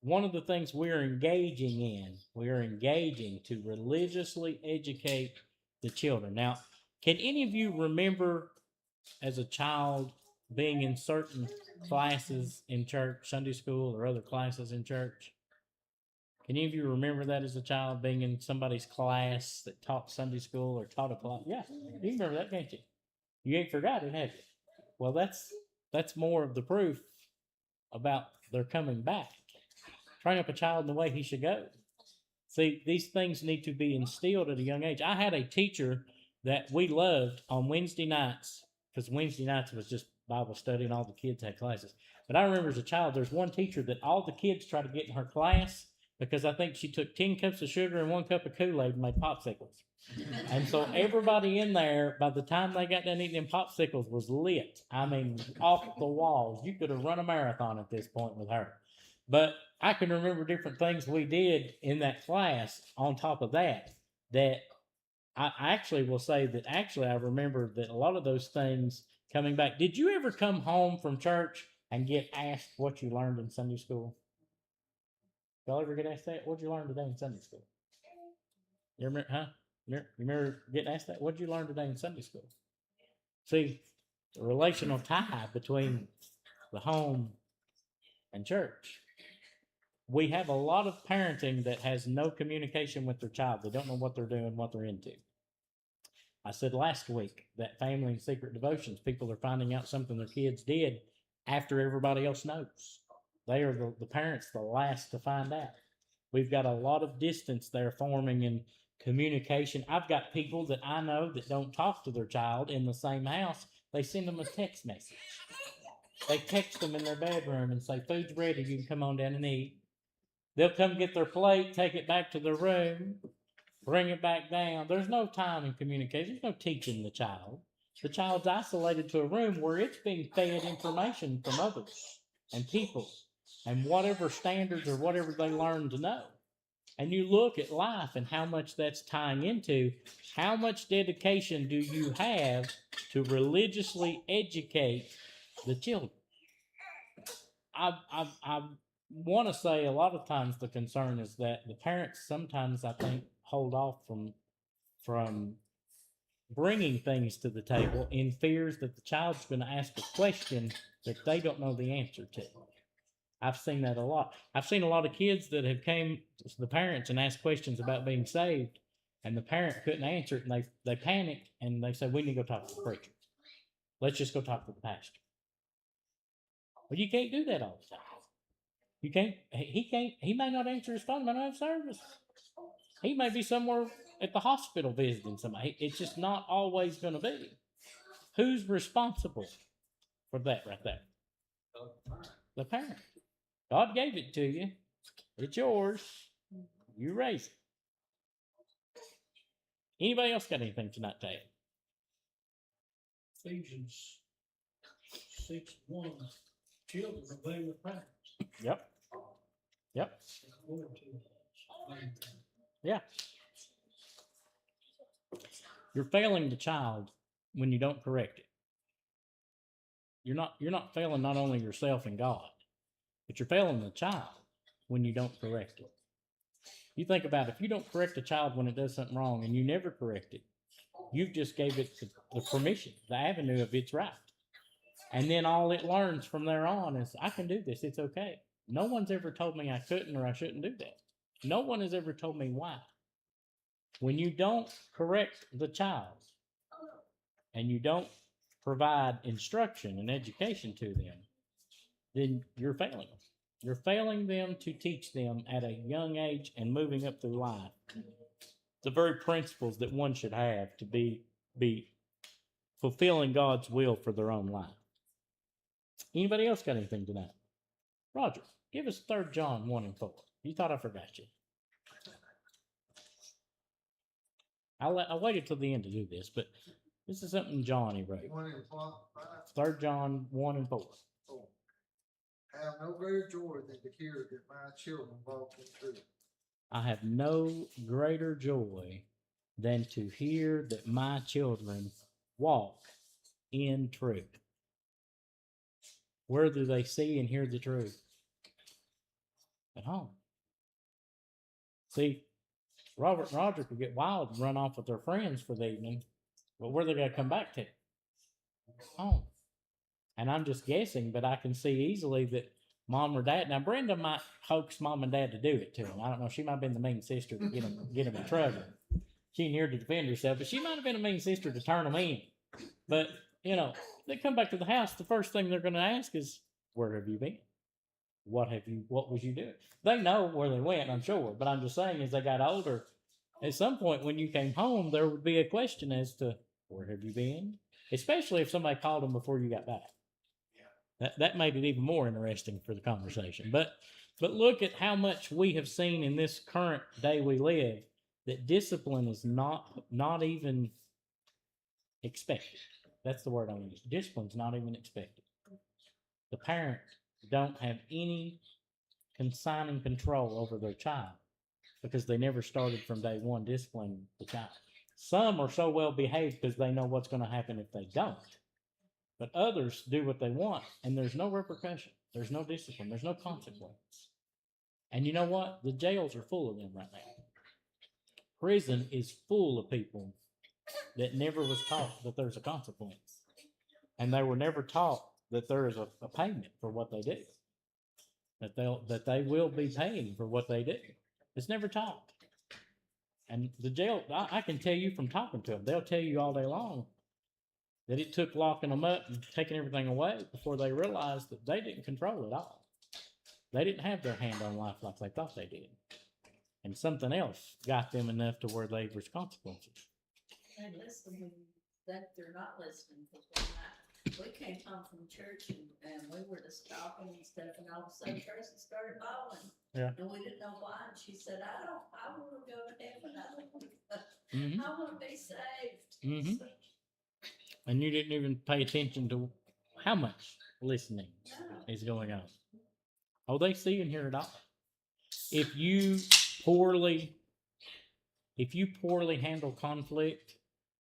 One of the things we're engaging to religiously educate the children. Now, can any of you remember as a child being in certain classes in church, Sunday school or other classes in church? Can any of you remember that as a child, being in somebody's class that taught Sunday school or taught a class? Yeah, you remember that, can't you? You ain't forgot it, have you? Well, that's more of the proof about their coming back. Train up a child in the way he should go. See, these things need to be instilled at a young age. I had a teacher that we loved on Wednesday nights, because Wednesday nights was just Bible study and all the kids had classes. But I remember as a child, there's one teacher that all the kids tried to get in her class because I think she took 10 cups of sugar and 1 cup of Kool-Aid and made popsicles. And so everybody in there, by the time they got done eating them popsicles, was lit. I mean, off the walls. You could have run a marathon at this point with her. But I can remember different things we did in that class on top of that I actually will say that I remember that a lot of those things coming back. Did you ever come home from church and get asked what you learned in Sunday school? Y'all ever get asked that? What'd you learn today in Sunday school? You remember, huh? You remember getting asked that? What'd you learn today in Sunday school? See, the relational tie between the home and church. We have a lot of parenting that has no communication with their child. They don't know what they're doing, what they're into. I said last week that family and secret devotions, people are finding out something their kids did after everybody else knows. They are the parents, the last to find out. We've got a lot of distance there forming communication. I've got people that I know that don't talk to their child in the same house. They send them a text message. They text them in their bedroom and say, food's ready, you can come on down and eat. They'll come get their plate, take it back to their room, bring it back down. There's no time in communication. There's no teaching the child. The child's isolated to a room where it's being fed information from others and people and whatever standards or whatever they learn to know. And you look at life and how much that's tying into how much dedication do you have to religiously educate the children. I want to say a lot of times the concern is that the parents sometimes, I think, hold off from bringing things to the table in fears that the child's going to ask a question that they don't know the answer to. I've seen that a lot. I've seen a lot of kids that have came to the parents and asked questions about being saved, and the parent couldn't answer it, and they panicked, and they said, we need to go talk to the preacher. Let's just go talk to the pastor. Well, you can't do that all the time. You can't, he may not answer his phone, he may not have service. He may be somewhere at the hospital visiting somebody. It's just not always going to be. Who's responsible for that right there? The parent. God gave it to you. It's yours. You raise it. Anybody else got anything tonight to add? Ephesians 6:1, children obey their parents. Yep. According to us. Yeah. You're failing the child when you don't correct it. You're not failing not only yourself and God, but you're failing the child when you don't correct it. You think about it, if you don't correct a child when it does something wrong and you never correct it, you've just gave it the permission, the avenue of it's right. And then all it learns from there on is, I can do this, it's okay. No one's ever told me I couldn't or I shouldn't do that. No one has ever told me why. When you don't correct the child and you don't provide instruction and education to them, then you're failing them. You're failing them to teach them at a young age and moving up through life the very principles that one should have to be fulfilling God's will for their own life. Anybody else got anything tonight? Roger, give us 3 John 1 and 4. You thought I forgot you. I waited till the end to do this, but this is something Johnny wrote. 3 John 1 and 4. I have no greater joy than to hear that my children walk in truth. I have no greater joy than to hear that my children walk in truth. Where do they see and hear the truth? At home. See, Robert and Roger could get wild and run off with their friends for the evening, but where are they going to come back to? Home. And I'm just guessing, but I can see easily that mom or dad. Now, Brenda might coax mom and dad to do it to him. I don't know. She might have been the mean sister to get him in trouble. She ain't here to defend herself, but she might have been a mean sister to turn them in. But, they come back to the house. The first thing they're going to ask is, where have you been? What was you doing? They know where they went, I'm sure. But I'm just saying, as they got older, at some point when you came home, there would be a question as to, where have you been? Especially if somebody called them before you got back. That made it even more interesting for the conversation. But look at how much we have seen in this current day we live that discipline is not even expected. That's the word I use. Discipline's not even expected. The parents don't have any consigning control over their child because they never started from day one disciplining the child. Some are so well behaved because they know what's going to happen if they don't. But others do what they want, and there's no repercussion. There's no discipline. There's no consequence. And you know what? The jails are full of them right now. Prison is full of people that never was taught that there's a consequence. And they were never taught that there is a payment for what they do. That they will be paying for what they do. It's never taught. And the jail, I can tell you from talking to them, they'll tell you all day long that it took locking them up and taking everything away before they realized that they didn't control it all. They didn't have their hand on life like they thought they did. and something else got them enough to where they was consequences. They listen when that they're not listening, because one night, we came home from church and we were just talking and stuff, and all of a sudden Tracy started bawling. Yeah. And we didn't know why, and she said, I wanna go to heaven, I don't wanna, Mm-hmm. I wanna be saved. Mhm. And you didn't even pay attention to how much listening No. is going on. Oh, they see and hear it all. If you poorly handle conflict,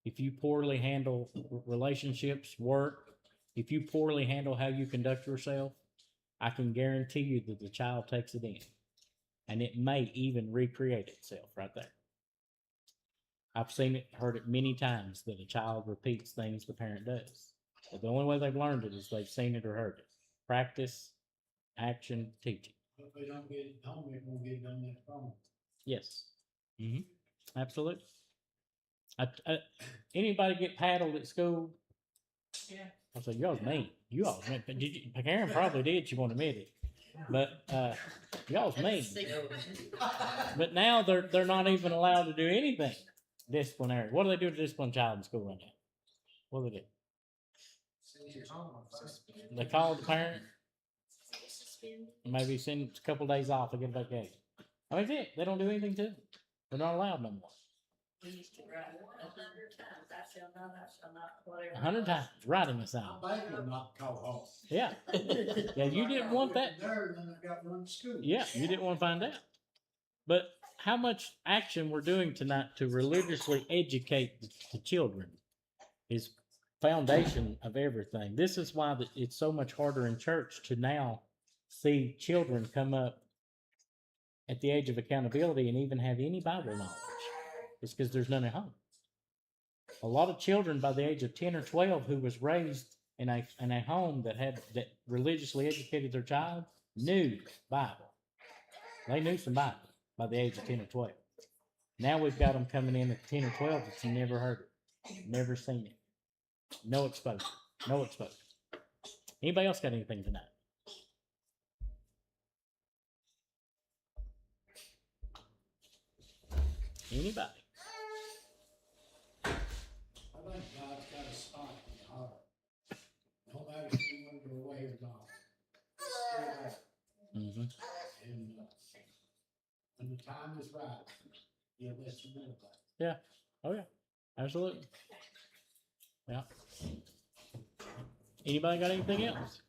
if you poorly handle relationships, work, if you poorly handle how you conduct yourself, I can guarantee you that the child takes it in. And it may even recreate itself right there. I've seen it, heard it many times that a child repeats things the parent does. But the only way they've learned it is they've seen it or heard it. Practice, action, teaching. If they don't get it home, they won't get it done next problem. Yes. Absolutely. Anybody get paddled at school? Yeah. I said, y'all's mean. You all mean. But did you, Karen probably did. She won't admit it. But y'all's mean. But now they're not even allowed to do anything disciplinary. What do they do to discipline a child in school right now? What do they do? Send you home, I think. They call the parent, maybe send a couple days off and get a vacation. I mean, that's it. They don't do anything to them. They're not allowed no more. We used to write 100 times, I shall not, whatever. 100 times writing us I'm out. thankful not to call home. Yeah. Yeah, you didn't want that. There, and then I got run to school. Yeah, you didn't want to find out. But how much action we're doing tonight to religiously educate the children is foundation of everything. This is why it's so much harder in church to now see children come up at the age of accountability and even have any Bible knowledge. It's because there's none at home. A lot of children by the age of 10 or 12 who was raised in a home that religiously educated their child knew Bible. They knew some Bible by the age of 10 or 12. Now we've got them coming in at 10 or 12 that's never heard it, never seen it. No exposure. No exposure. Anybody else got anything tonight? Anybody? I think God's got a spot in your heart. No matter if you want to go away or not. Stay there. Mm-hmm. And when the time is right, you'll let you know about it. Yeah. Oh yeah. Absolutely. Yeah. Anybody got anything else?